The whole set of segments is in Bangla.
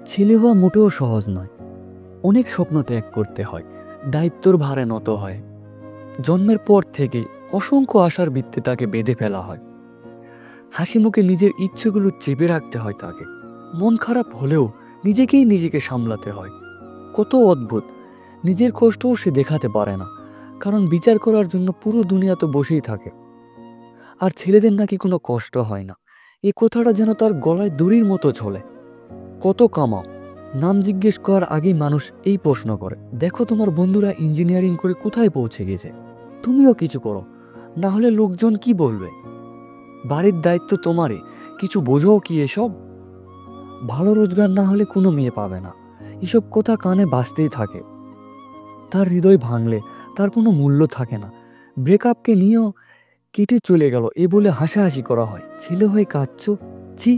ছেলে হওয়া মোটেও সহজ নয়। অনেক স্বপ্ন ত্যাগ করতে হয়, দায়িত্বর ভারে নত হয়। জন্মের পর থেকে অসংখ্য আশার বৃত্তে তাকে বেঁধে ফেলা হয়। হাসি মুখে নিজের ইচ্ছেগুলো চেপে রাখতে হয় তাকে। মন খারাপ হলেও নিজেকে সামলাতে হয়। কত অদ্ভুত! নিজের কষ্টও সে দেখাতে পারে না, কারণ বিচার করার জন্য পুরো দুনিয়া তো বসেই থাকে। আর ছেলেদের নাকি কোনো কষ্ট হয় না, এই কথাটা যেন তার গলায় দড়ির মতো ঝোলে। কত কামাও? নাম জিজ্ঞেস করার আগেই মানুষ এই প্রশ্ন করে, দেখো তোমার বন্ধুরা ইঞ্জিনিয়ারিং করে কোথায় পৌঁছে গেছে, তুমিও কিছু করো, না হলে লোকজন কি বলবে? বাড়ির দায়িত্ব তোমারই, কিছু বোঝো কি এসব? ভালো রোজগার না হলে কোনো মেয়ে পাবে না, এসব কথা কানে বাজতেই থাকে। তার হৃদয় ভাঙলে তার কোনো মূল্য থাকে না। ব্রেকআপকে নিয়েও কেটে চলে গেল এ বলে হাসাহাসি করা হয়। ছেলে হয়ে কাঁদছো, ছি!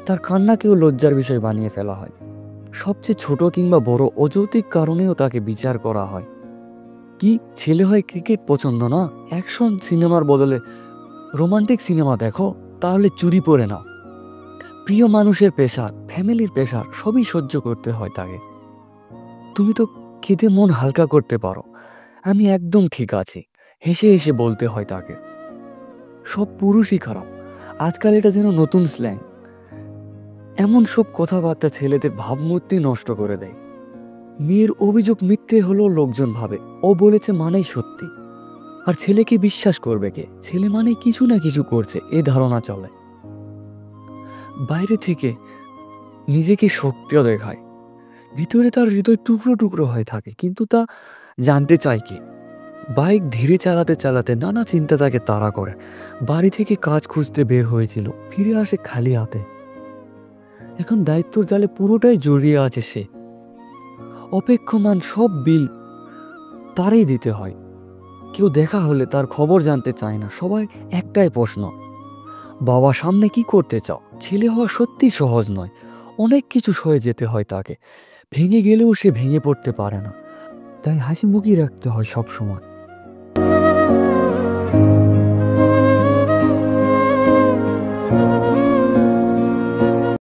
তার কান্নাকেও লজ্জার বিষয় বানিয়ে ফেলা হয়। সবচেয়ে ছোট কিংবা বড় অযৌক্তিক কারণেও তাকে বিচার করা হয়। কি ছেলে হয় ক্রিকেট পছন্দ না? অ্যাকশন সিনেমার বদলে রোমান্টিক সিনেমা দেখো, তাহলে চুরি পরে নাও। প্রিয় মানুষের প্রেশার, ফ্যামিলির প্রেশার সবই সহ্য করতে হয় তাকে। তুমি তো কেঁদে মন হালকা করতে পারো, আমি একদম ঠিক আছি হেসে হেসে বলতে হয় তাকে। সব পুরুষই খারাপ, আজকাল এটা যেন নতুন স্ল্যাং। এমন সব কথাবার্তা ছেলেদের ভাবমূর্তি নষ্ট করে দেয়। মেয়ের অভিযোগ মিথ্যে হলেও লোকজন ভাবে ও বলেছে মানেই সত্যি। আর ছেলেকে বিশ্বাস করবে কে? ছেলে মানে কিছু না কিছু করছে এ ধারণা চলে। বাইরে থেকে নিজেকে শক্তিও দেখায়, ভিতরে তার হৃদয় টুকরো টুকরো হয়ে থাকে। কিন্তু তা জানতে চায় কি? বাইক ধীরে চালাতে চালাতে নানা চিন্তা তাকে তাড়া করে। বাড়ি থেকে কাজ খুঁজতে বের হয়েছিল, ফিরে আসে খালি হাতে। এখন দায়িত্বর জালে পুরোটাই জড়িয়ে আছে সে। অপেক্ষমান সব বিল তারই দিতে হয়। কেউ দেখা হলে তার খবর জানতে চায় না, সবাই একটাই প্রশ্ন, বাবা সামনে কি করতে চাও? ছেলে হওয়া সত্যি সহজ নয়, অনেক কিছু সয়ে যেতে হয় তাকে। ভেঙে গেলেও সে ভেঙে পড়তে পারে না, তাই হাসি মুখই রাখতে হয় সব সময়।